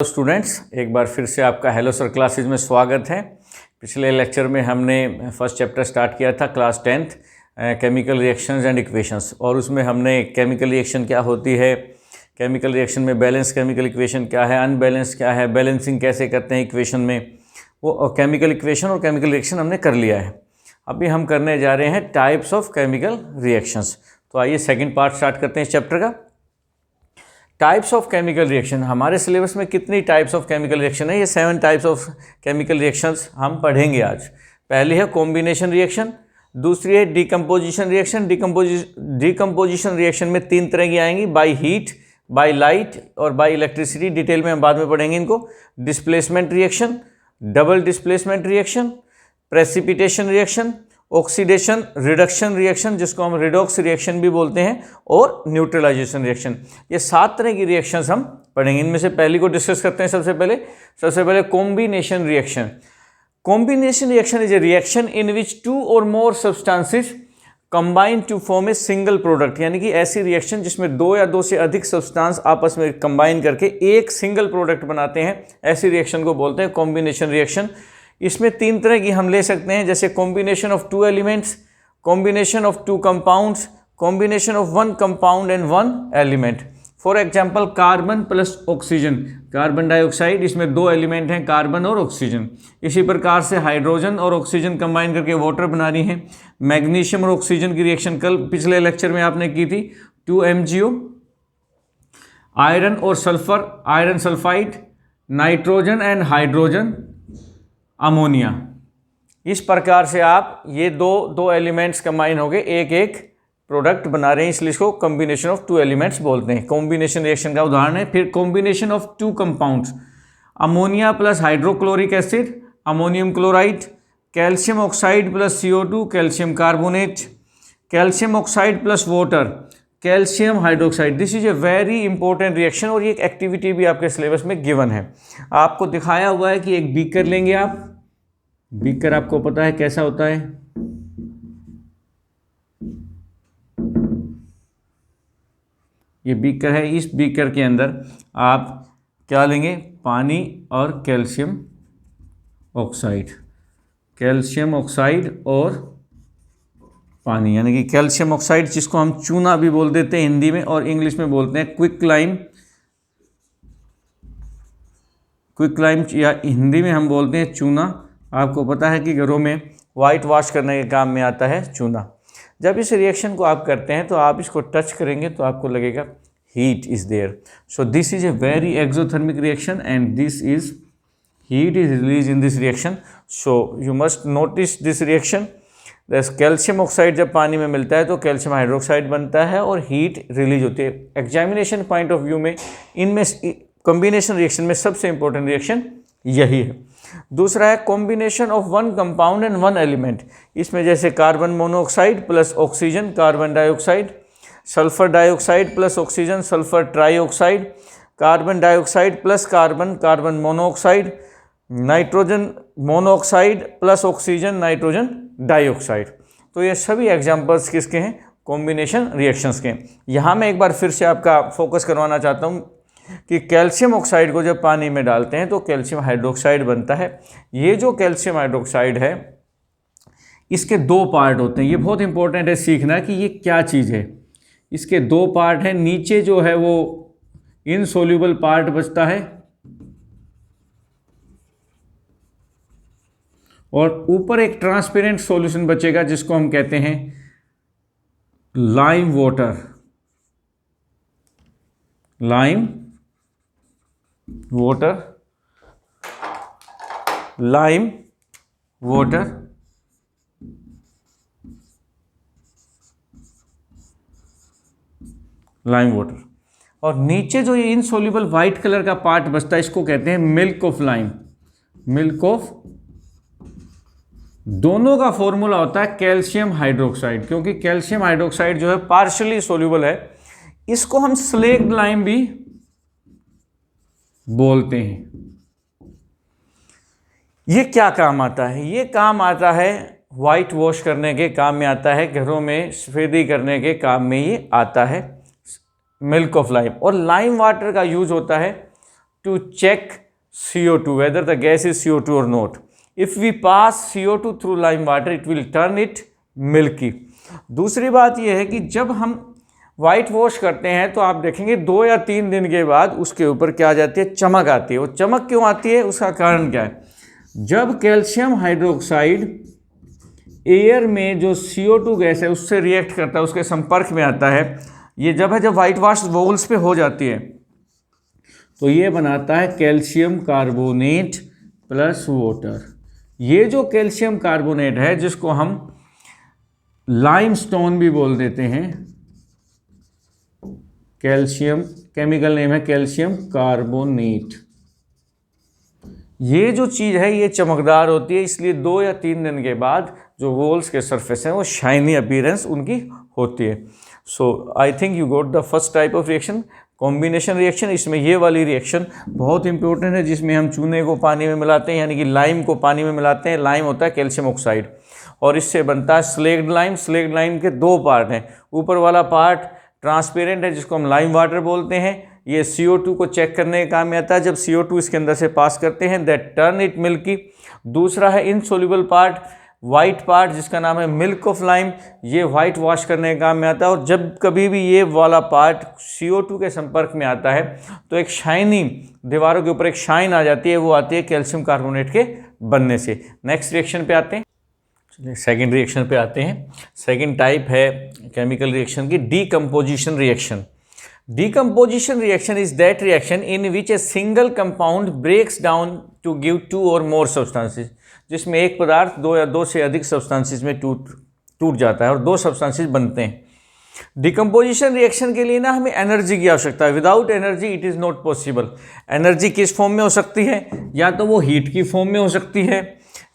Students, एक बार फिर से आपका हेलो सर क्लासेज में स्वागत है। पिछले लेक्चर में हमने फर्स्ट चैप्टर स्टार्ट किया था class 10th chemical reactions and equations, और उसमें हमने केमिकल रिएक्शन क्या होती है, केमिकल रिएक्शन में बैलेंस केमिकल इक्वेशन क्या है, अनबैलेंस क्या है, बैलेंसिंग कैसे करते हैं इक्वेशन में, वो केमिकल इक्वेशन और केमिकल रिएक्शन हमने कर लिया है। अभी हम करने जा रहे हैं टाइप्स ऑफ केमिकल रिएक्शंस। तो आइए सेकेंड पार्ट स्टार्ट करते हैं इस चैप्टर का। टाइप्स ऑफ केमिकल रिएक्शन, हमारे सिलेबस में कितनी टाइप्स ऑफ केमिकल रिएक्शन है? ये 7 टाइप्स ऑफ केमिकल रिएक्शंस हम पढ़ेंगे आज। पहली है कॉम्बिनेशन रिएक्शन, दूसरी है डिकम्पोजिशन रिएक्शन। डिकम्पोजिशन रिएक्शन में 3 तरह की आएंगी, बाय हीट, बाय लाइट और बाय इलेक्ट्रिसिटी। डिटेल में हम बाद में पढ़ेंगे इनको। Displacement reaction, double displacement reaction, precipitation reaction, oxidation reduction reaction जिसको हम रिडॉक्स रिएक्शन भी बोलते हैं, और न्यूट्रलाइजेशन रिएक्शन। ये 7 तरह की रिएक्शंस हम पढ़ेंगे। इनमें से पहली को डिस्कस करते हैं। सबसे पहले combination reaction. Combination reaction is a reaction in which 2 और more substances combine to form a single product, यानी कि ऐसी रिएक्शन जिसमें 2 या 2 से अधिक सब्सटेंस आपस में कंबाइन करके एक सिंगल प्रोडक्ट बनाते हैं, ऐसी रिएक्शन को बोलते हैं कॉम्बिनेशन रिएक्शन। इसमें 3 तरह की हम ले सकते हैं, जैसे combination of 2 elements, combination of 2 compounds, combination of 1 compound and 1 element. For example carbon plus oxygen, carbon dioxide, इसमें 2 एलिमेंट हैं, कार्बन और ऑक्सीजन। इसी प्रकार से हाइड्रोजन और ऑक्सीजन कंबाइन करके वाटर बना रही है। मैग्नीशियम और ऑक्सीजन की रिएक्शन कल पिछले लेक्चर में आपने की थी, 2MgO। आयरन और sulphur, iron sulphide, nitrogen and hydrogen, ammonia. इस प्रकार से आप ये दो एलिमेंट्स कंबाइन हो गए, एक प्रोडक्ट बना रहे हैं, इसलिए इसको कॉम्बिनेशन ऑफ 2 एलिमेंट्स बोलते हैं। कॉम्बिनेशन रिएक्शन का उदाहरण है। फिर combination of 2 compounds, ammonia plus hydrochloric acid, ammonium chloride, calcium oxide plus CO2, calcium carbonate, calcium oxide plus water, calcium hydroxide. This is a very important reaction, और ये एक activity भी आपके सिलेबस में गिवन है। आपको दिखाया हुआ है कि एक बीकर लेंगे आप। बीकर आपको पता है कैसा होता है? ये बीकर है। इस बीकर के अंदर आप क्या लेंगे? पानी और कैल्शियम ऑक्साइड, कैल्शियम ऑक्साइड और पानी, यानी कि कैल्शियम ऑक्साइड जिसको हम चूना भी बोल देते हैं हिंदी में, और इंग्लिश में बोलते हैं क्विक लाइम। क्विक लाइम या हिंदी में हम बोलते हैं चूना। आपको पता है कि घरों में वाइट वॉश करने के काम में आता है चूना। जब इस रिएक्शन को आप करते हैं तो आप इसको टच करेंगे तो आपको लगेगा heat is there. So this is a very exothermic reaction and this is heat is release in this reaction. So you must notice this reaction. Calcium oxide जब पानी में मिलता है तो कैल्शियम हाइड्रोक्साइड बनता है और हीट रिलीज होती है। एग्जामिनेशन पॉइंट ऑफ व्यू में इनमें कॉम्बिनेशन रिएक्शन में सबसे इंपॉर्टेंट रिएक्शन यही है। दूसरा है combination of 1 compound and 1 element. इसमें जैसे carbon monoxide plus oxygen, carbon dioxide, sulphur dioxide plus oxygen, sulphur trioxide, carbon dioxide plus carbon, carbon monoxide, nitrogen monoxide plus oxygen, nitrogen dioxide. तो ये सभी examples किसके हैं? कॉम्बिनेशन रिएक्शंस के। यहाँ मैं एक बार फिर से आपका फोकस करवाना चाहता हूँ कि कैल्शियम ऑक्साइड को जब पानी में डालते हैं तो कैल्शियम हाइड्रोक्साइड बनता है। ये जो कैल्शियम हाइड्रोक्साइड है इसके 2 पार्ट होते हैं। ये बहुत इंपॉर्टेंट है सीखना कि ये क्या चीज़ है। इसके 2 पार्ट हैं। नीचे जो है वो इनसोल्यूबल पार्ट बचता है और ऊपर एक ट्रांसपेरेंट सॉल्यूशन बचेगा जिसको हम कहते हैं lime water. Lime water, lime water, lime water. और नीचे जो ये इनसोल्यूबल वाइट कलर का पार्ट बचता है इसको कहते हैं milk of lime. Milk of, दोनों का फॉर्मूला होता है कैल्शियम हाइड्रोक्साइड, क्योंकि कैल्शियम हाइड्रोक्साइड जो है पार्शियली सोल्यूबल है। इसको हम स्लेक्ड लाइम भी बोलते हैं। ये क्या काम आता है? ये काम आता है वाइट वॉश करने के काम में आता है, घरों में सफेदी करने के काम में ये आता है। Milk of lime. और लाइम वाटर का यूज होता है to check CO2 whether the gas is CO2 or not. If we pass CO2 through lime water it will turn it milky. दूसरी बात यह है कि जब हम वाइट वॉश करते हैं तो आप देखेंगे 2 या 3 दिन के बाद उसके ऊपर क्या आ जाती है, चमक आती है। वो चमक क्यों आती है, उसका कारण क्या है, जब कैल्शियम हाइड्रोक्साइड एयर में जो CO2 गैस है उससे रिएक्ट करता है, उसके संपर्क में आता है, ये जब वाइट वॉश वॉल्स पे हो जाती है तो ये बनाता है कैल्शियम कार्बोनेट प्लस वाटर। ये जो कैल्शियम कार्बोनेट है जिसको हम लाइमस्टोन भी बोल देते हैं, कैल्शियम केमिकल नेम है कैल्शियम कार्बोनेट, ये जो चीज़ है ये चमकदार होती है, इसलिए 2 या 3 दिन के बाद जो वॉल्स के सरफेस हैं वो शाइनी अपीयरेंस उनकी होती है। So I think you got the first type of reaction, combination reaction. इसमें ये वाली रिएक्शन बहुत इंपॉर्टेंट है जिसमें हम चूने को पानी में मिलाते हैं, यानी कि लाइम को पानी में मिलाते हैं। लाइम होता है कैल्शियम ऑक्साइड और इससे बनता है स्लेग्ड लाइम। स्लेग्ड लाइम के 2 पार्ट हैं, ऊपर वाला पार्ट ट्रांसपेरेंट है जिसको हम लाइम वाटर बोलते हैं, ये CO2 को चेक करने के काम में आता है। जब CO2 इसके अंदर से पास करते हैं दैट टर्न इट मिल्की। दूसरा है इनसोल्यूबल पार्ट, वाइट पार्ट जिसका नाम है मिल्क ऑफ लाइम, ये वाइट वॉश करने के काम में आता है। और जब कभी भी ये वाला पार्ट CO2 के संपर्क में आता है तो एक शाइनी, दीवारों के ऊपर एक शाइन आ जाती है, वो आती है कैल्शियम कार्बोनेट के बनने से। नेक्स्ट रिएक्शन पे आते हैं, चलिए सेकेंड रिएक्शन पे आते हैं। सेकेंड टाइप है केमिकल रिएक्शन की decomposition reaction. Decomposition reaction is that reaction in which a single compound breaks down to give 2 or more substances, जिसमें एक पदार्थ 2 या 2 से अधिक सब्सटेंसेस में टूट जाता है और 2 सब्सटेंसेस बनते हैं। डिकम्पोजिशन रिएक्शन के लिए ना हमें एनर्जी की आवश्यकता है, without energy it is not possible. Energy किस फॉर्म में हो सकती है, या तो वो हीट की फॉर्म में हो सकती है,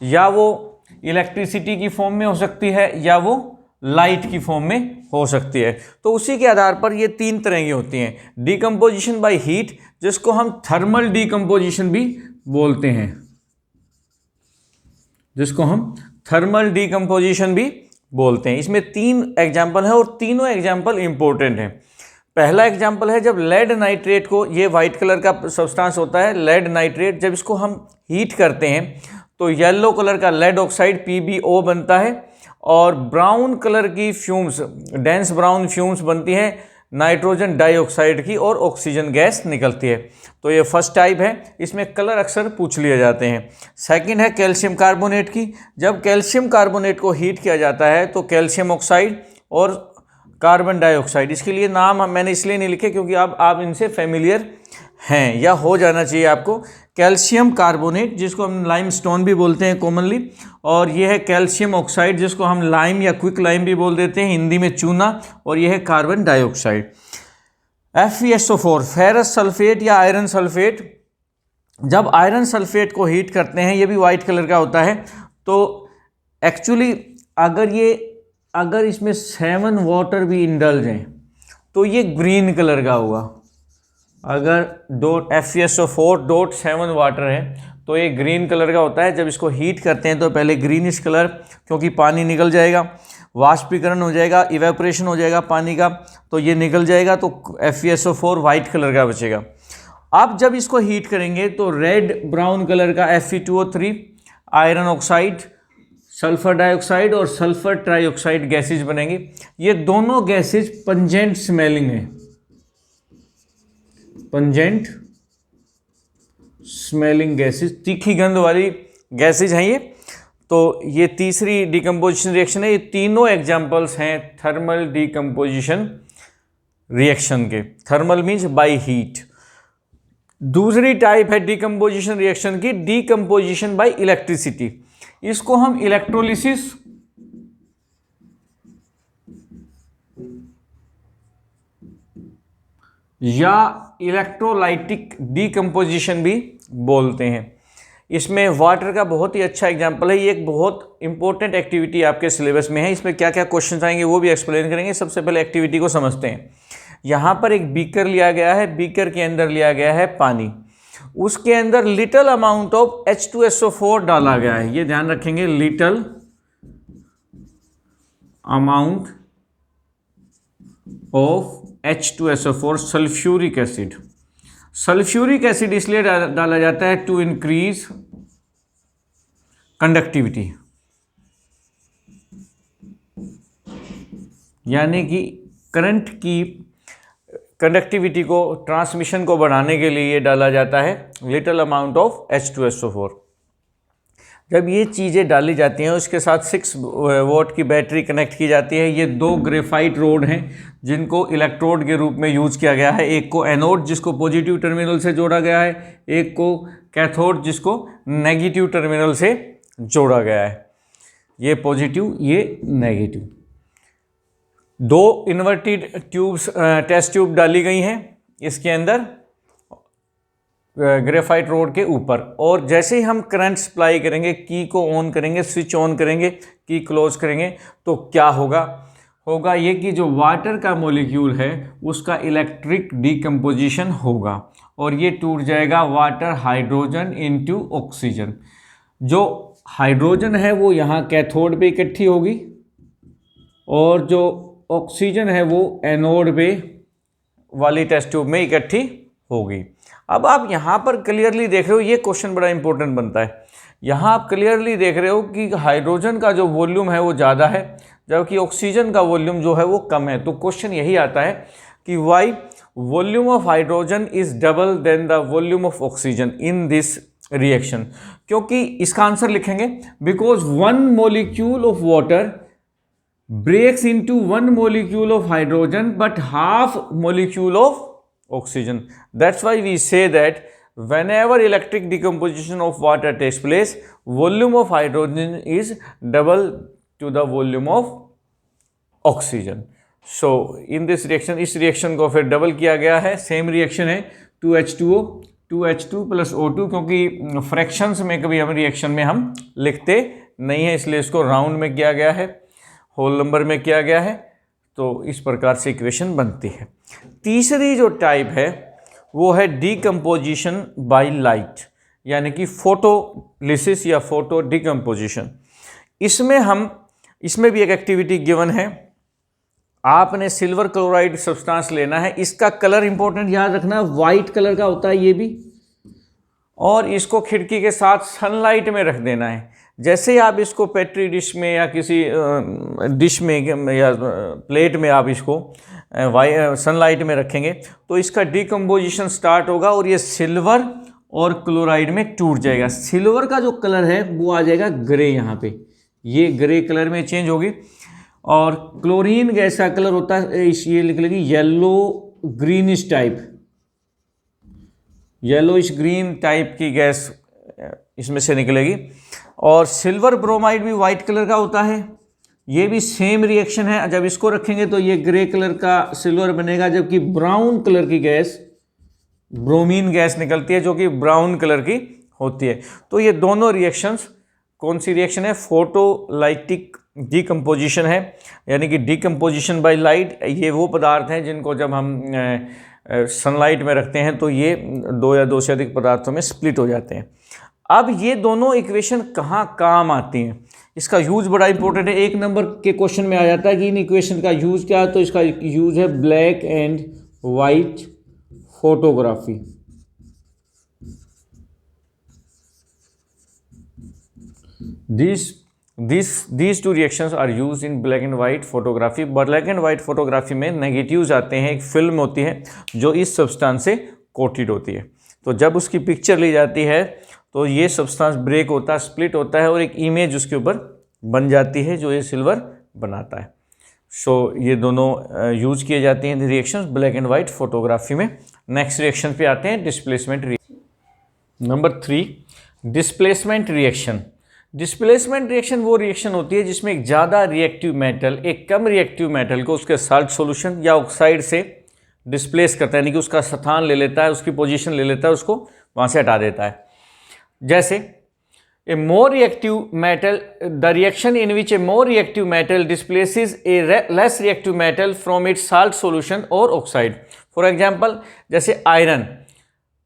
या वो इलेक्ट्रिसिटी की फॉर्म में हो सकती है, या वो लाइट की फॉर्म में हो सकती है। तो उसी के आधार पर ये 3 तरह की होती हैं। डीकम्पोजिशन बाय हीट, जिसको हम थर्मल डीकम्पोजिशन भी बोलते हैं, जिसको हम थर्मल डीकम्पोजिशन भी बोलते हैं। इसमें 3 एग्जाम्पल है और तीनों एग्जाम्पल इंपॉर्टेंट हैं। पहला एग्जाम्पल है जब लेड नाइट्रेट को, ये वाइट कलर का सब्सटेंस होता है लेड नाइट्रेट, जब इसको हम हीट करते हैं तो येलो कलर का लेड ऑक्साइड PbO बनता है और ब्राउन कलर की फ्यूम्स, डेंस ब्राउन फ्यूम्स बनती हैं नाइट्रोजन डाइऑक्साइड की और ऑक्सीजन गैस निकलती है। तो ये फर्स्ट टाइप है, इसमें कलर अक्सर पूछ लिए जाते हैं। सेकंड है कैल्शियम कार्बोनेट की। जब कैल्शियम कार्बोनेट को हीट किया जाता है तो कैल्शियम ऑक्साइड और कार्बन डाइऑक्साइड, इसके लिए नाम मैंने इसलिए नहीं लिखे क्योंकि आप इनसे फेमिलियर हैं या हो जाना चाहिए आपको। कैल्शियम कार्बोनेट जिसको हम लाइमस्टोन भी बोलते हैं कॉमनली, और यह है कैल्शियम ऑक्साइड जिसको हम लाइम या क्विक लाइम भी बोल देते हैं हिंदी में चूना, और यह है carbon dioxide. FeSO4 ferrous sulphate या आयरन सल्फेट, जब आयरन सल्फेट को हीट करते हैं, ये भी वाइट कलर का होता है, तो एक्चुअली अगर इसमें 7 वाटर भी इंडल्ज हैं तो ये ग्रीन कलर का होगा। अगर FeSO4.7 वाटर है तो ये ग्रीन कलर का होता है। जब इसको हीट करते हैं तो पहले ग्रीनिश कलर, क्योंकि पानी निकल जाएगा, वाष्पीकरण हो जाएगा, इवेपोरेशन हो जाएगा पानी का, तो ये निकल जाएगा, तो FeSO4 वाइट कलर का बचेगा। अब जब इसको हीट करेंगे तो रेड ब्राउन कलर का Fe2O3, iron oxide, sulphur dioxide और सल्फर ट्राइऑक्साइड गैसेज बनेंगे। ये दोनों गैसेज पंजेंट स्मेलिंग है, पंजेंट स्मेलिंग गैसेज, तीखी गंध वाली गैसेज हैं ये। तो ये तीसरी डिकम्पोजिशन रिएक्शन है। ये तीनों एग्जाम्पल्स हैं थर्मल डिकम्पोजिशन रिएक्शन के। Thermal means by heat. दूसरी टाइप है डिकम्पोजिशन रिएक्शन की डिकम्पोजिशन बाय इलेक्ट्रिसिटी। इसको हम इलेक्ट्रोलिसिस या इलेक्ट्रोलाइटिक डिकम्पोजिशन भी बोलते हैं। इसमें वाटर का बहुत ही अच्छा एग्जाम्पल है। ये एक बहुत इंपॉर्टेंट एक्टिविटी आपके सिलेबस में है। इसमें क्या क्या क्वेश्चन आएंगे वो भी एक्सप्लेन करेंगे। सबसे पहले एक्टिविटी को समझते हैं। यहाँ पर एक बीकर लिया गया है, बीकर के अंदर लिया गया है पानी, उसके अंदर लिटल अमाउंट ऑफ H2SO4 डाला गया है। ये ध्यान रखेंगे, little amount of H2SO4 sulphuric acid. Sulphuric acid इसलिए डाला जाता है टू इंक्रीज कंडक्टिविटी, यानी कि करंट की कंडक्टिविटी को, ट्रांसमिशन को बढ़ाने के लिए ये डाला जाता है लिटिल अमाउंट ऑफ H2SO4। जब ये चीज़ें डाली जाती हैं उसके साथ 6 वोल्ट की बैटरी कनेक्ट की जाती है। ये 2 ग्रेफाइट रोड हैं जिनको इलेक्ट्रोड के रूप में यूज किया गया है। एक को एनोड जिसको पॉजिटिव टर्मिनल से जोड़ा गया है, एक को कैथोड जिसको नेगेटिव टर्मिनल से जोड़ा गया है। ये पॉजिटिव, ये negative. 2 inverted tubes, test tube डाली गई हैं इसके अंदर ग्रेफाइट रोड के ऊपर, और जैसे ही हम करंट सप्लाई करेंगे, की को ऑन करेंगे, स्विच ऑन करेंगे, की क्लोज करेंगे, तो क्या होगा ये कि जो वाटर का मॉलिक्यूल है उसका इलेक्ट्रिक डिकम्पोजिशन होगा और ये टूट जाएगा वाटर हाइड्रोजन इनटू ऑक्सीजन। जो हाइड्रोजन है वो यहाँ कैथोड पे इकट्ठी होगी और जो ऑक्सीजन है वो एनोड पे वाली टेस्ट ट्यूब में इकट्ठी होगी। अब आप यहाँ पर क्लियरली देख रहे हो, ये क्वेश्चन बड़ा इंपॉर्टेंट बनता है। यहाँ आप क्लियरली देख रहे हो कि हाइड्रोजन का जो वॉल्यूम है वो ज़्यादा है जबकि ऑक्सीजन का वॉल्यूम जो है वो कम है। तो क्वेश्चन यही आता है कि why volume of hydrogen is double than the volume of oxygen in this reaction. क्योंकि इसका आंसर लिखेंगे because 1 molecule of water breaks into 1 molecule of hydrogen but half molecule of oxygen. That's why we say that whenever electric decomposition of water takes place, volume of hydrogen is double to the volume of oxygen. So in this reaction, इस reaction को फिर double किया गया है। Same reaction है 2H2O 2H2 plus O2, क्योंकि fractions में कभी हम रिएक्शन में हम लिखते नहीं है इसलिए इसको राउंड में किया गया है, होल नंबर में किया गया है। तो इस प्रकार से इक्वेशन बनती है। तीसरी जो टाइप है वो है डीकम्पोजिशन बाय लाइट, यानी कि फोटोलिसिस या फोटो डीकम्पोजिशन। इसमें भी एक एक्टिविटी गिवन है। आपने सिल्वर क्लोराइड सब्सटेंस लेना है, इसका कलर इंपॉर्टेंट याद रखना, वाइट कलर का होता है ये भी, और इसको खिड़की के साथ सनलाइट में रख देना है। जैसे ही आप इसको पेट्री डिश में या किसी डिश में या प्लेट में आप इसको सनलाइट में रखेंगे तो इसका डिकम्पोजिशन स्टार्ट होगा और ये सिल्वर और क्लोराइड में टूट जाएगा। सिल्वर का जो कलर है वो आ जाएगा ग्रे, यहाँ पे ये ग्रे कलर में चेंज होगी, और क्लोरीन गैस का कलर होता है, ये लिख लेगी yellow greenish type, yellowish green type की गैस इसमें से निकलेगी। और सिल्वर ब्रोमाइड भी वाइट कलर का होता है, ये भी सेम रिएक्शन है। जब इसको रखेंगे तो ये ग्रे कलर का सिल्वर बनेगा, जबकि ब्राउन कलर की गैस ब्रोमीन गैस निकलती है जो कि ब्राउन कलर की होती है। तो ये दोनों रिएक्शंस कौन सी रिएक्शन है? फोटोलाइटिक डीकम्पोजिशन है, यानी कि डीकम्पोजिशन बाय लाइट। ये वो पदार्थ हैं जिनको जब हम सनलाइट में रखते हैं तो ये 2 या 2 से अधिक पदार्थों में स्प्लिट हो जाते हैं। अब ये दोनों इक्वेशन कहाँ काम आती हैं, इसका यूज बड़ा इंपॉर्टेंट है। 1 नंबर के क्वेश्चन में आ जाता है कि इन इक्वेशन का यूज क्या है, तो इसका यूज है black and white photography. These two reactions are used in black and white photography। Black and white photography में नेगेटिव्स आते हैं, एक फिल्म होती है जो इस सब्सटेंस से कोटेड होती है। तो जब उसकी पिक्चर ली जाती है तो ये सब्सटेंस ब्रेक होता है, स्प्लिट होता है और एक इमेज उसके ऊपर बन जाती है जो ये सिल्वर बनाता है। सो ये दोनों यूज किए जाते हैं reactions black and white photography में। नेक्स्ट रिएक्शन पे आते हैं, displacement reaction. Number 3, displacement reaction. Displacement reaction वो रिएक्शन होती है जिसमें एक ज़्यादा रिएक्टिव मेटल एक कम रिएक्टिव मेटल को उसके साल्ट सॉल्यूशन या ऑक्साइड से डिस्प्लेस करता है, यानी कि उसका स्थान ले लेता है, उसकी पोजीशन ले लेता है, उसको वहाँ से हटा देता है। जैसे a more reactive metal, the reaction in which a more reactive metal displaces a less reactive metal from its salt solution और ऑक्साइड। फॉर एग्जांपल जैसे आयरन,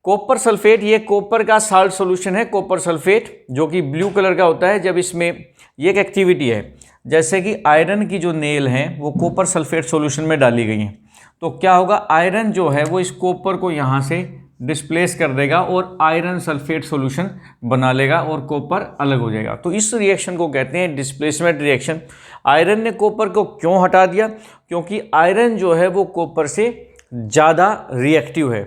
कॉपर सल्फेट, ये कॉपर का साल्ट सॉल्यूशन है कॉपर सल्फेट जो कि blue colour का होता है। जब इसमें ये एक एक्टिविटी है जैसे कि आयरन की जो नेल हैं वो कॉपर सल्फेट सॉल्यूशन में डाली गई हैं, तो क्या होगा, आयरन जो है वो इस कॉपर को यहाँ से डिस्प्लेस कर देगा और आयरन सल्फेट सॉल्यूशन बना लेगा और कॉपर अलग हो जाएगा। तो इस रिएक्शन को कहते हैं डिस्प्लेसमेंट रिएक्शन। आयरन ने कॉपर को क्यों हटा दिया? क्योंकि आयरन जो है वो कॉपर से ज़्यादा रिएक्टिव है।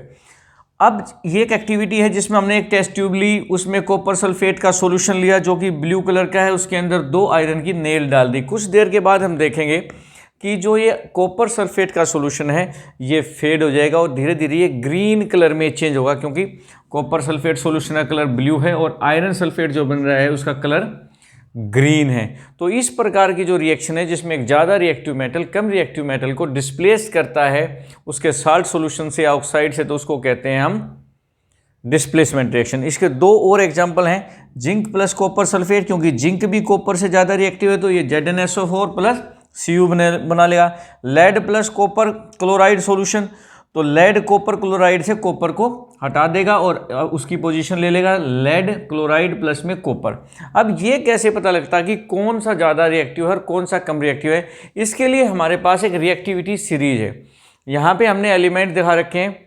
अब ये एक एक्टिविटी है जिसमें हमने एक टेस्ट ट्यूब ली, उसमें कॉपर सल्फेट का सॉल्यूशन लिया जो कि ब्लू कलर का है, उसके अंदर 2 आयरन की नेल डाल दी। कुछ देर के बाद हम देखेंगे कि जो ये कॉपर सल्फेट का सॉल्यूशन है ये फेड हो जाएगा और धीरे धीरे ये ग्रीन कलर में चेंज होगा, क्योंकि कॉपर सल्फेट सॉल्यूशन का कलर ब्लू है और आयरन सल्फेट जो बन रहा है उसका कलर ग्रीन है। तो इस प्रकार की जो रिएक्शन है जिसमें एक ज़्यादा रिएक्टिव मेटल कम रिएक्टिव मेटल को डिस्प्लेस करता है उसके साल्ट सॉल्यूशन से या ऑक्साइड से, तो उसको कहते हैं हम डिस्प्लेसमेंट रिएक्शन। इसके 2 और एग्जांपल हैं, जिंक प्लस कॉपर सल्फेट, क्योंकि जिंक भी कॉपर से ज़्यादा रिएक्टिव है तो ये ZnSO4 प्लस Cu बना लेगा। Lead plus copper chloride solution, तो लेड कॉपर क्लोराइड से कॉपर को हटा देगा और उसकी पोजीशन ले लेगा लेड क्लोराइड प्लस में कॉपर। अब ये कैसे पता लगता है कि कौन सा ज़्यादा रिएक्टिव है और कौन सा कम रिएक्टिव है? इसके लिए हमारे पास एक रिएक्टिविटी सीरीज है। यहाँ पे हमने एलिमेंट दिखा रखे हैं।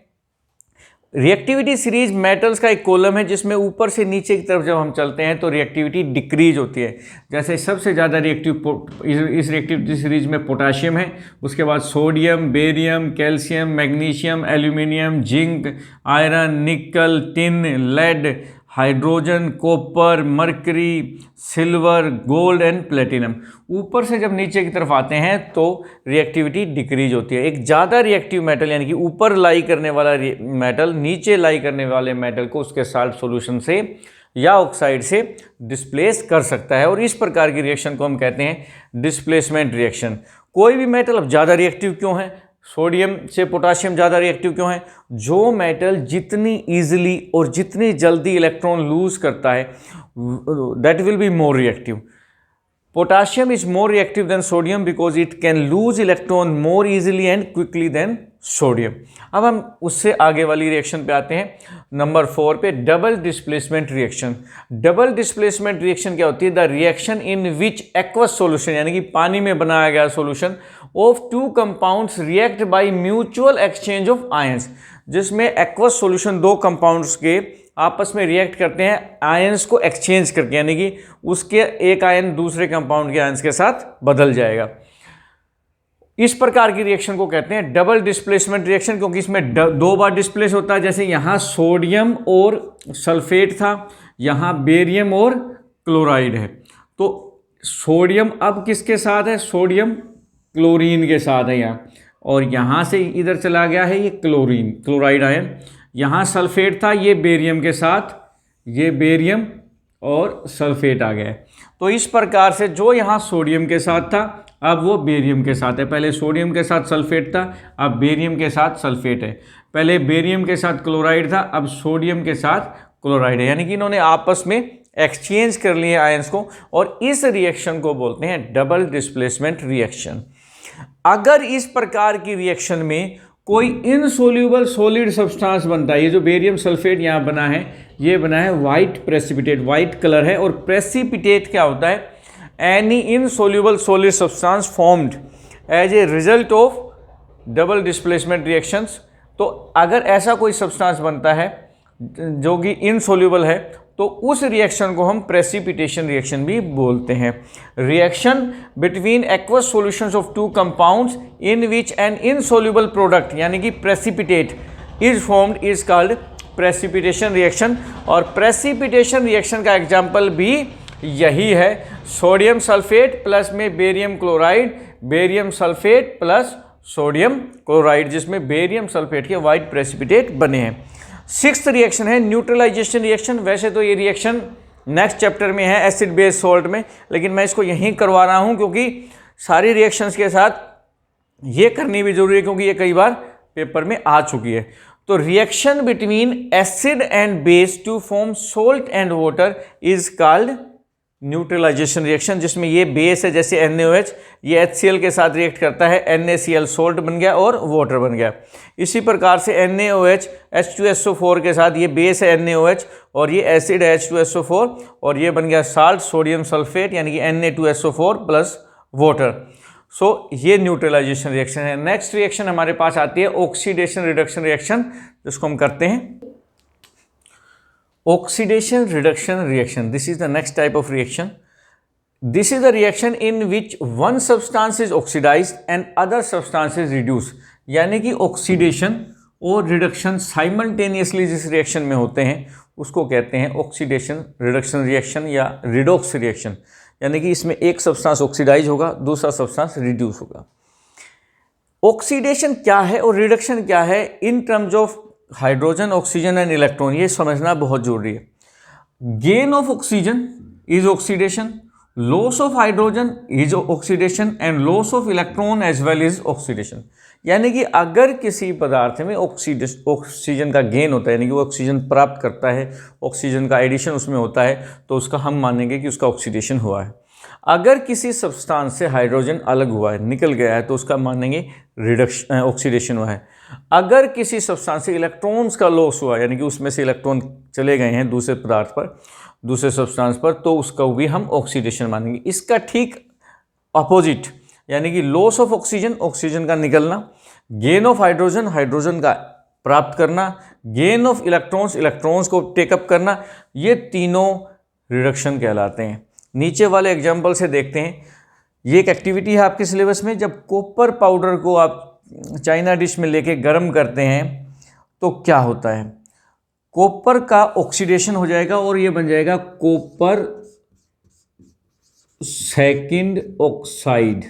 रिएक्टिविटी सीरीज मेटल्स का एक कॉलम है जिसमें ऊपर से नीचे की तरफ जब हम चलते हैं तो रिएक्टिविटी डिक्रीज होती है। जैसे सबसे ज़्यादा रिएक्टिव इस रिएक्टिविटी सीरीज में पोटाशियम है, उसके बाद sodium, barium, calcium, magnesium, aluminium, zinc, iron, nickel, tin, lead, hydrogen, copper, mercury, silver, gold and platinum. ऊपर से जब नीचे की तरफ आते हैं तो रिएक्टिविटी डिक्रीज होती है। एक ज़्यादा रिएक्टिव मेटल यानी कि ऊपर लाई करने वाला मेटल नीचे लाई करने वाले मेटल को उसके साल्ट सॉल्यूशन से या ऑक्साइड से डिस्प्लेस कर सकता है और इस प्रकार की रिएक्शन को हम कहते हैं डिस्प्लेसमेंट रिएक्शन। कोई भी मेटल अब ज़्यादा रिएक्टिव क्यों है? सोडियम से पोटाशियम ज़्यादा रिएक्टिव क्यों है? जो मेटल जितनी ईजिली और जितनी जल्दी इलेक्ट्रॉन लूज करता है that will be more reactive. Potassium is more reactive than sodium because it can lose electron more easily and quickly than sodium. अब हम उससे आगे वाली रिएक्शन पे आते हैं, नंबर 4 पे, double displacement reaction. Double displacement reaction क्या होती है? The reaction in which aqueous solution यानी कि पानी में बनाया गया solution of 2 compounds react by mutual exchange of ions, जिसमें एक्वस सॉल्यूशन 2 कंपाउंड्स के आपस में रिएक्ट करते हैं आयंस को एक्सचेंज करके, यानी कि उसके एक आयन दूसरे कंपाउंड के आयंस के साथ बदल जाएगा। इस प्रकार की रिएक्शन को कहते हैं डबल डिस्प्लेसमेंट रिएक्शन, क्योंकि इसमें 2 बार डिस्प्लेस होता है। जैसे यहाँ सोडियम और सल्फेट था, यहाँ बेरियम और क्लोराइड है, तो सोडियम अब किसके साथ है? सोडियम क्लोरीन के साथ है यहाँ, और यहाँ से इधर चला गया है ये क्लोरीन, क्लोराइड आयन। यहाँ सल्फेट था, ये बेरियम के साथ, ये बेरियम और सल्फेट आ गया है। तो इस प्रकार से जो यहाँ सोडियम के साथ था अब वो बेरियम के साथ है। पहले सोडियम के साथ सल्फेट था, अब बेरियम के साथ सल्फेट है। पहले बेरियम के साथ क्लोराइड था, अब सोडियम के साथ क्लोराइड है, यानी कि इन्होंने आपस में एक्सचेंज कर लिए आयंस को, और इस रिएक्शन को बोलते हैं डबल डिस्प्लेसमेंट रिएक्शन। अगर इस प्रकार की रिएक्शन में कोई इनसोल्यूबल सॉलिड सब्सटेंस बनता है, ये जो बेरियम सल्फेट यहाँ बना है ये बना है वाइट प्रेसिपिटेट, वाइट कलर है, और प्रेसिपिटेट क्या होता है? Any insoluble solid substance formed as a result of double displacement reactions. तो अगर ऐसा कोई सब्सटेंस बनता है जो कि इनसोल्यूबल है तो उस रिएक्शन को हम प्रेसिपिटेशन रिएक्शन भी बोलते हैं। Reaction between aqueous solutions of 2 compounds in which N insoluble product यानी कि precipitate is formed is called precipitation reaction. और प्रेसिपिटेशन रिएक्शन का एग्जाम्पल भी यही है, सोडियम सल्फेट प्लस में barium chloride, barium sulphate plus sodium chloride, जिसमें barium sulphate के वाइट प्रेसिपिटेट बने हैं। 6th रिएक्शन है न्यूट्रलाइजेशन रिएक्शन। वैसे तो ये रिएक्शन नेक्स्ट चैप्टर में है एसिड बेस सॉल्ट में, लेकिन मैं इसको यहीं करवा रहा हूँ क्योंकि सारी रिएक्शंस के साथ ये करनी भी जरूरी है, क्योंकि ये कई बार पेपर में आ चुकी है। तो reaction between acid and base to form salt and water is called neutralisation reaction, जिसमें ये बेस है जैसे NaOH, ये HCl के साथ रिएक्ट करता है, NaCl सोल्ट बन गया और वाटर बन गया। इसी प्रकार से NaOH H2SO4 के साथ, ये बेस है NaOH और ये एसिड है H2SO4 और ये बन गया साल्ट सोडियम सल्फेट यानी कि Na2SO4 प्लस वाटर। सो ये न्यूट्रलाइजेशन रिएक्शन है। नेक्स्ट रिएक्शन हमारे पास आती है ऑक्सीडेशन रिडक्शन रिएक्शन, जिसको हम करते हैं Oxidation reduction reaction. This is the next type of reaction. This is the reaction in which one substance is oxidized and other substance is reduced. यानी कि ऑक्सीडेशन और रिडक्शन साइमल्टेनियसली जिस reaction में होते हैं उसको कहते हैं ऑक्सीडेशन रिडक्शन रिएक्शन या रिडॉक्स रिएक्शन। यानी कि इसमें एक सब्सटेंस ऑक्सीडाइज होगा, दूसरा सब्सटेंस रिड्यूस होगा। ऑक्सीडेशन क्या है और रिडक्शन क्या है in terms of hydrogen, oxygen and electron, ये समझना बहुत जरूरी है। Gain of oxygen is oxidation, loss of hydrogen is oxidation and loss of electron as well is oxidation. यानी कि अगर किसी पदार्थ में ऑक्सीजन का गेन होता है, यानी कि वो ऑक्सीजन प्राप्त करता है, ऑक्सीजन का एडिशन उसमें होता है, तो उसका हम मानेंगे कि उसका ऑक्सीडेशन हुआ है। अगर किसी सब्सटेंस से हाइड्रोजन अलग हुआ है, निकल गया है, तो उसका मानेंगे रिडक्शन ऑक्सीडेशन हुआ है। अगर किसी सब्सटेंस से इलेक्ट्रॉन्स का लॉस हुआ, यानी कि उसमें से इलेक्ट्रॉन चले गए हैं दूसरे पदार्थ पर, दूसरे सब्सटेंस पर, तो उसका भी हम ऑक्सीडेशन मानेंगे। इसका ठीक अपोजिट, यानी कि लॉस ऑफ ऑक्सीजन, ऑक्सीजन का निकलना, गेन ऑफ हाइड्रोजन, हाइड्रोजन का प्राप्त करना, गेन ऑफ इलेक्ट्रॉन्स, इलेक्ट्रॉन्स को टेकअप करना, ये तीनों रिडक्शन कहलाते हैं। नीचे वाले एग्जाम्पल से देखते हैं। ये एक एक्टिविटी है आपके सिलेबस में। जब कॉपर पाउडर को आप चाइना डिश में लेके गर्म करते हैं तो क्या होता है, कॉपर का ऑक्सीडेशन हो जाएगा और ये बन जाएगा कॉपर सेकंड ऑक्साइड,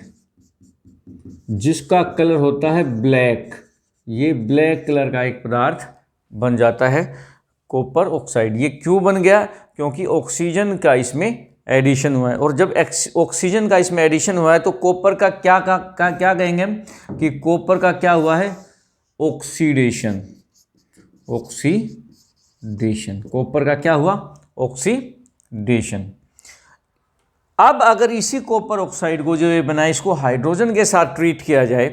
जिसका कलर होता है ब्लैक। ये ब्लैक कलर का एक पदार्थ बन जाता है कॉपर ऑक्साइड। ये क्यों बन गया? क्योंकि ऑक्सीजन का इसमें एडिशन हुआ है, और जब ऑक्सीजन का इसमें एडिशन हुआ है तो कॉपर का क्या कहेंगे हम कि कॉपर का क्या हुआ है? ऑक्सीडेशन। ऑक्सीडेशन, कॉपर का क्या हुआ? ऑक्सीडेशन। अब अगर इसी कॉपर ऑक्साइड को जो ये बना है, इसको हाइड्रोजन के साथ ट्रीट किया जाए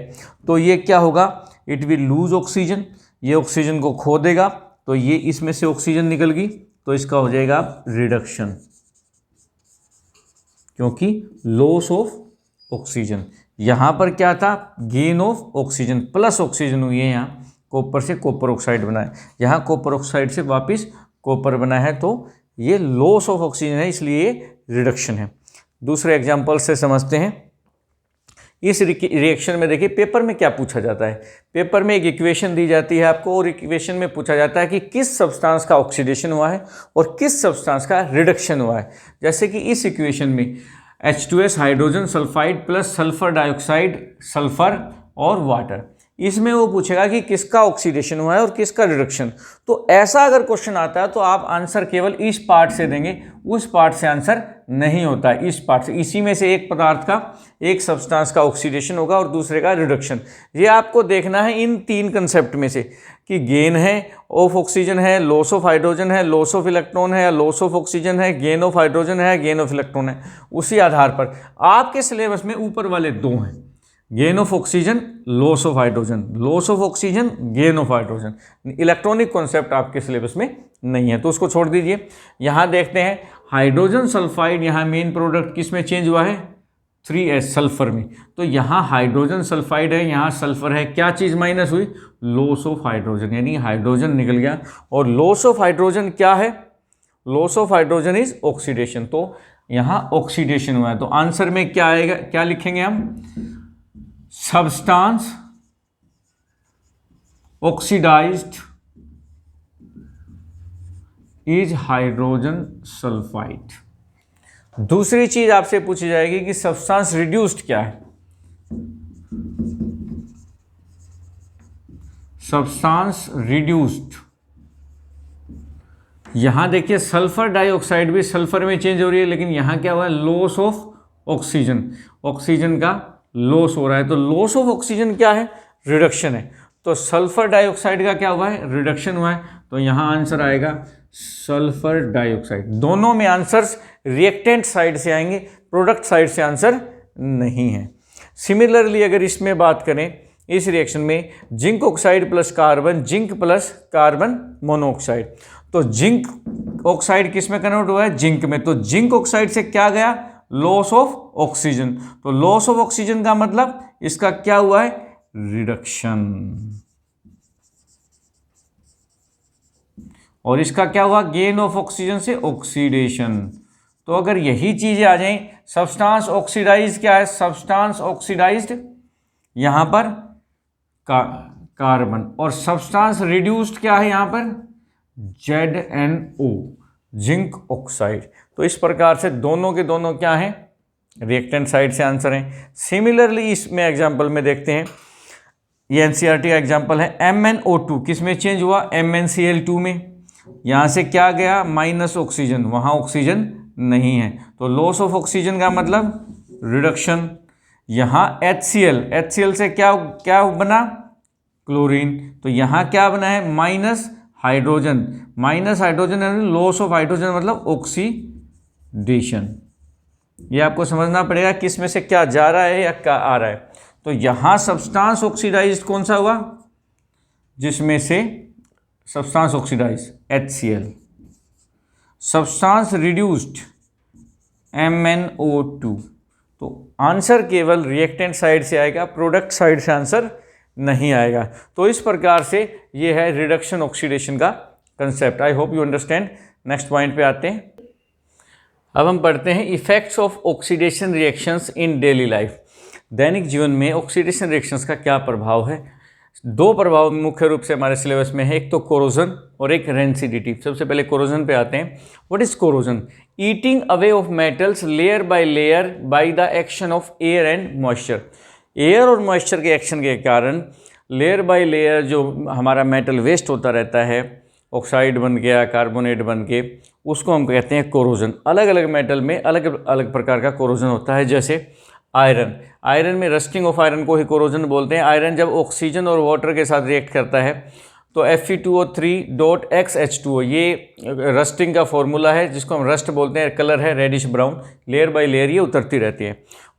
तो ये क्या होगा? It will lose oxygen. ये ऑक्सीजन को खो देगा, तो ये इसमें से ऑक्सीजन निकल गई, तो इसका हो जाएगा रिडक्शन, क्योंकि लॉस ऑफ ऑक्सीजन। यहां पर क्या था? Gain of oxygen plus oxygen हुई है। यहाँ कॉपर से कॉपर ऑक्साइड बना है, यहाँ कॉपर ऑक्साइड से वापस कॉपर बना है, तो ये लॉस ऑफ ऑक्सीजन है, इसलिए ये रिडक्शन है। दूसरे एग्जाम्पल से समझते हैं। इस रिएक्शन में देखिए, पेपर में क्या पूछा जाता है। पेपर में एक इक्वेशन दी जाती है आपको, और इक्वेशन में पूछा जाता है कि किस सब्सटेंस का ऑक्सीडेशन हुआ है और किस सब्सटेंस का रिडक्शन हुआ है। जैसे कि इस इक्वेशन में H2S hydrogen sulphide plus sulphur dioxide, sulphur और वाटर, इसमें वो पूछेगा कि किसका ऑक्सीडेशन हुआ है और किसका रिडक्शन। तो ऐसा अगर क्वेश्चन आता है तो आप आंसर केवल इस पार्ट से देंगे, उस पार्ट से आंसर नहीं होता है। इस पार्ट से, इसी में से एक पदार्थ का, एक सब्सटेंस का ऑक्सीडेशन होगा और दूसरे का रिडक्शन। ये आपको देखना है इन तीन कंसेप्ट में से कि गेन है ऑफ ऑक्सीजन है, लॉस ऑफ हाइड्रोजन है, लॉस ऑफ इलेक्ट्रॉन है, लॉस ऑफ ऑक्सीजन है, गेन ऑफ हाइड्रोजन है, गेन ऑफ इलेक्ट्रॉन है। उसी आधार पर आपके सिलेबस में ऊपर वाले दो हैं, gain of oxygen, loss of hydrogen, loss of oxygen, gain of hydrogen. Electronic concept आपके सिलेबस में नहीं है, तो उसको छोड़ दीजिए। यहाँ देखते हैं हाइड्रोजन सल्फाइड, यहाँ मेन प्रोडक्ट किस में चेंज हुआ है? 3S सल्फर में। तो यहाँ हाइड्रोजन सल्फाइड है, यहाँ सल्फर है, क्या चीज़ माइनस हुई? लॉस ऑफ हाइड्रोजन, यानी हाइड्रोजन निकल गया। और लॉस ऑफ हाइड्रोजन क्या है? Loss of hydrogen is oxidation, तो यहाँ ऑक्सीडेशन हुआ है। तो आंसर में क्या आएगा, क्या लिखेंगे हम? Substance oxidized is hydrogen sulfide। दूसरी चीज आपसे पूछी जाएगी कि सब्सटेंस रिड्यूस्ड क्या है? सब्सटेंस रिड्यूस्ड, यहां देखिए सल्फर डाइऑक्साइड भी सल्फर में चेंज हो रही है, लेकिन यहां क्या हुआ है? लॉस ऑफ ऑक्सीजन, ऑक्सीजन का लॉस हो रहा है। तो लॉस ऑफ ऑक्सीजन क्या है? रिडक्शन है। तो सल्फर डाइऑक्साइड का क्या हुआ है? रिडक्शन हुआ है। तो यहां आंसर आएगा सल्फर डाइऑक्साइड। दोनों में आंसर्स रिएक्टेंट साइड से आएंगे, प्रोडक्ट साइड से आंसर नहीं है। सिमिलरली अगर इसमें बात करें, इस रिएक्शन में zinc oxide plus carbon, zinc plus carbon monoxide, तो जिंक ऑक्साइड किस में कन्वर्ट हुआ है? जिंक में। तो जिंक ऑक्साइड से क्या गया? Loss of oxygen. तो लॉस ऑफ ऑक्सीजन का मतलब इसका क्या हुआ है? रिडक्शन। और इसका क्या हुआ, गेन ऑफ ऑक्सीजन से ऑक्सीडेशन। तो अगर यही चीजें आ जाएं, सब्सटेंस ऑक्सीडाइज क्या है, सब्सटेंस ऑक्सीडाइज्ड यहां पर कार्बन, और सब्सटेंस रिड्यूस्ड क्या है यहां पर, ZnO, जिंक ऑक्साइड। तो इस प्रकार से दोनों के दोनों क्या हैं, रिएक्टेंट साइड से आंसर हैं। सिमिलरली इसमें एग्जांपल में देखते हैं, ये NCERT का एग्जांपल है, MnO2 किस में चेंज हुआ, MnCl2 में। यहां से क्या गया, माइनस ऑक्सीजन, वहां ऑक्सीजन नहीं है, तो लॉस ऑफ ऑक्सीजन का मतलब रिडक्शन। यहां HCl से क्या क्या बना, क्लोरीन, तो यहां क्या बना है, माइनस हाइड्रोजन, यानी लॉस ऑफ हाइड्रोजन मतलब ऑक्सीडेशन। ये आपको समझना पड़ेगा किस में से क्या जा रहा है या क्या आ रहा है। तो यहां सब्सटेंस ऑक्सीडाइज्ड कौन सा हुआ, जिसमें से substance oxidised HCl, substance reduced MnO2। तो आंसर केवल रिएक्टेंट साइड से आएगा, प्रोडक्ट साइड से आंसर नहीं आएगा। तो इस प्रकार से ये है रिडक्शन ऑक्सीडेशन का concept. I hope you understand. Next point पे आते हैं। अब हम पढ़ते हैं effects of oxidation reactions in daily life. दैनिक जीवन में ऑक्सीडेशन रिएक्शंस का क्या प्रभाव है। दो प्रभाव मुख्य रूप से हमारे सिलेबस में है, एक तो कोरोजन और एक रेंसिडिटी। सबसे पहले कोरोजन पे आते हैं। What is corrosion, eating away of metals layer by the action of air and moisture. Air और मॉइस्चर के एक्शन के कारण लेयर बाय लेयर जो हमारा मेटल वेस्ट होता रहता है, ऑक्साइड बन गया, कार्बोनेट बन के, उसको हम कहते हैं कोरोजन। अलग अलग मेटल में अलग अलग प्रकार का कोरोजन होता है। जैसे आयरन में रस्टिंग ऑफ आयरन को ही कोरोजन बोलते हैं। आयरन जब ऑक्सीजन और वाटर के साथ रिएक्ट करता है तो Fe2O3.XH2O, ये रस्टिंग का फॉर्मूला है जिसको हम रस्ट बोलते हैं। कलर है reddish brown, layer by layer ये उतरती रहती है।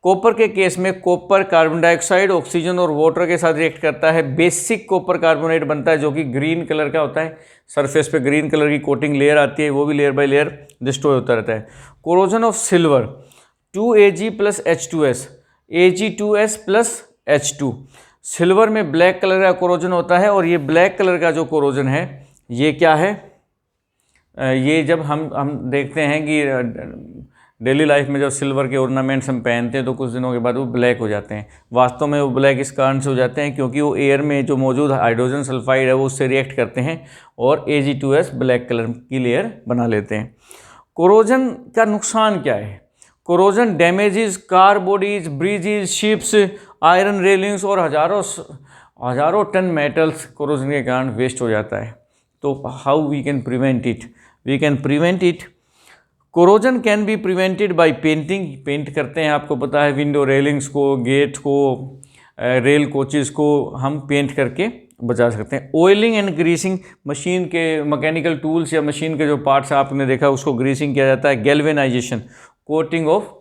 कॉपर के केस में कॉपर कार्बन डाइऑक्साइड ऑक्सीजन और वाटर के साथ रिएक्ट करता है, बेसिक कॉपर कार्बोनेट बनता है जो कि ग्रीन कलर का होता है। सरफेस पे ग्रीन कलर की कोटिंग लेयर आती है, वो भी लेयर बाय लेयर डिस्ट्रॉय होता रहता है। Corrosion of silver 2Ag + H2S, Ag2S + H2। Silver में ब्लैक कलर का कोरोजन होता है, और ये ब्लैक कलर का जो कोरोजन है ये क्या है, ये जब हम देखते हैं कि डेली लाइफ में जब सिल्वर के ऑर्नामेंट्स हम पहनते हैं तो कुछ दिनों के बाद वो ब्लैक हो जाते हैं। वास्तव में वो ब्लैक इस कारण से हो जाते हैं क्योंकि वो एयर में जो मौजूद हाइड्रोजन सल्फाइड है वो उससे रिएक्ट करते हैं और Ag2S ब्लैक कलर की लेयर बना लेते हैं। कोरोजन का नुकसान क्या है, corrosion damages car bodies, bridges, ships, iron railings और हजारों टन मेटल्स कोरोजन के कारण वेस्ट हो जाता है। तो how we can prevent it, we can prevent it. Corrosion can be prevented by painting, paint करते हैं, आपको पता है विंडो रेलिंग्स को, गेट को, रेल कोचेस को हम पेंट करके बचा सकते हैं। ऑयलिंग एंड ग्रीसिंग, मशीन के मैकेनिकल टूल्स या मशीन के जो पार्ट्स आपने देखा उसको ग्रीसिंग किया जाता है। गैल्वेनाइजेशन, कोटिंग ऑफ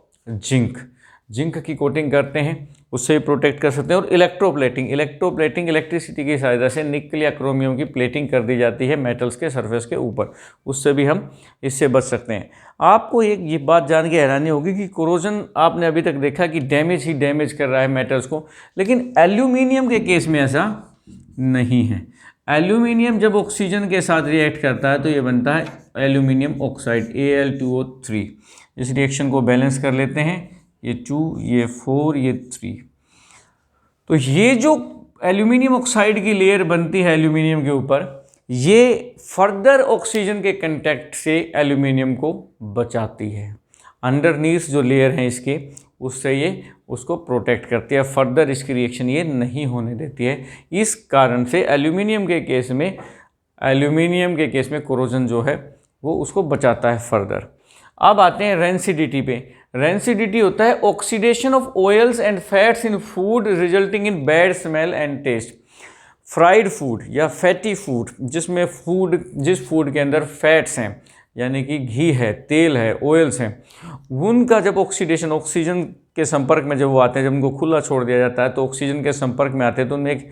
जिंक की कोटिंग करते हैं, उससे भी प्रोटेक्ट कर सकते हैं। और इलेक्ट्रोप्लेटिंग इलेक्ट्रिसिटी की सहायता से निकल या क्रोमियम की प्लेटिंग कर दी जाती है मेटल्स के सरफेस के ऊपर, उससे भी हम इससे बच सकते हैं। आपको एक ये बात जान के हैरानी होगी कि कोरोजन आपने अभी तक देखा कि डैमेज ही डैमेज कर रहा है मेटल्स को, लेकिन एल्यूमिनियम के केस में ऐसा नहीं है। एल्यूमिनियम जब ऑक्सीजन के साथ रिएक्ट करता है तो ये बनता है एल्यूमिनियम ऑक्साइड Al2O3। इस रिएक्शन को बैलेंस कर लेते हैं, ये 2, ये 4, ये 3। तो ये जो एल्यूमिनियम ऑक्साइड की लेयर बनती है एल्यूमिनियम के ऊपर, ये फर्दर ऑक्सीजन के कांटेक्ट से एल्यूमिनियम को बचाती है। अंडरनीथ जो लेयर है इसके, उससे ये उसको प्रोटेक्ट करती है, फर्दर इसकी रिएक्शन ये नहीं होने देती है। इस कारण से एल्यूमिनियम के केस में कोरोजन जो है वो उसको बचाता है फर्दर। अब आते हैं रेंसिडिटी पे। रेंसिडिटी होता है oxidation of oils and fats in food resulting in bad smell and taste. Fried food या फैटी फूड, जिस फूड के अंदर फैट्स हैं यानी कि घी है, तेल है, ऑयल्स हैं, उनका जब ऑक्सीजन के संपर्क में जब वो आते हैं, जब उनको खुला छोड़ दिया जाता है तो ऑक्सीजन के संपर्क में आते हैं तो उनमें एक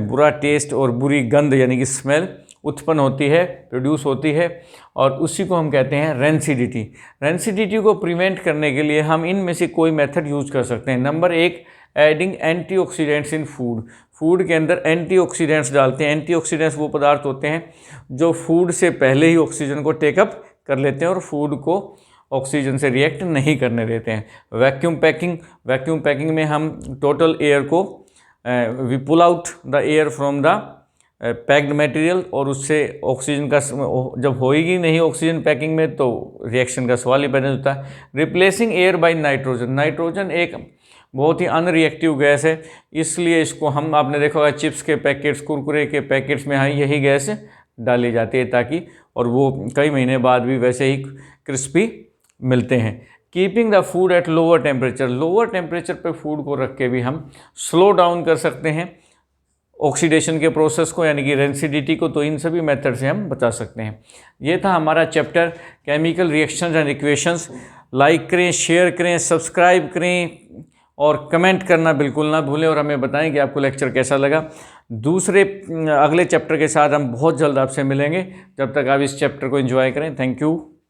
बुरा टेस्ट और बुरी गंध यानी कि स्मेल उत्पन्न होती है, प्रोड्यूस होती है, और उसी को हम कहते हैं रेंसिडिटी। रेंसिडिटी को प्रिवेंट करने के लिए हम इनमें से कोई मेथड यूज कर सकते हैं। नंबर 1, एडिंग एंटीऑक्सीडेंट्स इन फूड। फूड के अंदर एंटीऑक्सीडेंट्स डालते हैं। एंटीऑक्सीडेंट्स वो पदार्थ होते हैं जो फूड से पहले ही ऑक्सीजन को टेकअप कर लेते हैं और फूड को ऑक्सीजन से रिएक्ट नहीं करने देते हैं। वैक्यूम पैकिंग, वैक्यूम पैकिंग में हम टोटल एयर को we pull out the air from the packed material, और उससे ऑक्सीजन का जब होएगी नहीं ऑक्सीजन पैकिंग में तो रिएक्शन का सवाल ही पैदा होता है। Replacing air by nitrogen. Nitrogen एक बहुत ही अनरिएक्टिव गैस है, इसलिए इसको हम, आपने देखा होगा चिप्स के पैकेट्स, कुरकुरे के पैकेट्स में यही गैस डाली जाती है ताकि, और वो कई महीने बाद भी वैसे ही क्रिस्पी मिलते हैं। Keeping the food at lower temperature. Lower temperature पे फूड को रख के भी हम स्लो डाउन कर सकते हैं ऑक्सीडेशन के प्रोसेस को, यानी कि रेंसिडिटी को। तो इन सभी मेथड से हम बचा सकते हैं। ये था हमारा chapter chemical reactions and equations. Like करें, शेयर करें, सब्सक्राइब करें और कमेंट करना बिल्कुल ना भूलें, और हमें बताएं कि आपको लेक्चर कैसा लगा। अगले चैप्टर के साथ हम बहुत जल्द आपसे मिलेंगे। जब तक आप इस चैप्टर को एंजॉय करें। Thank you.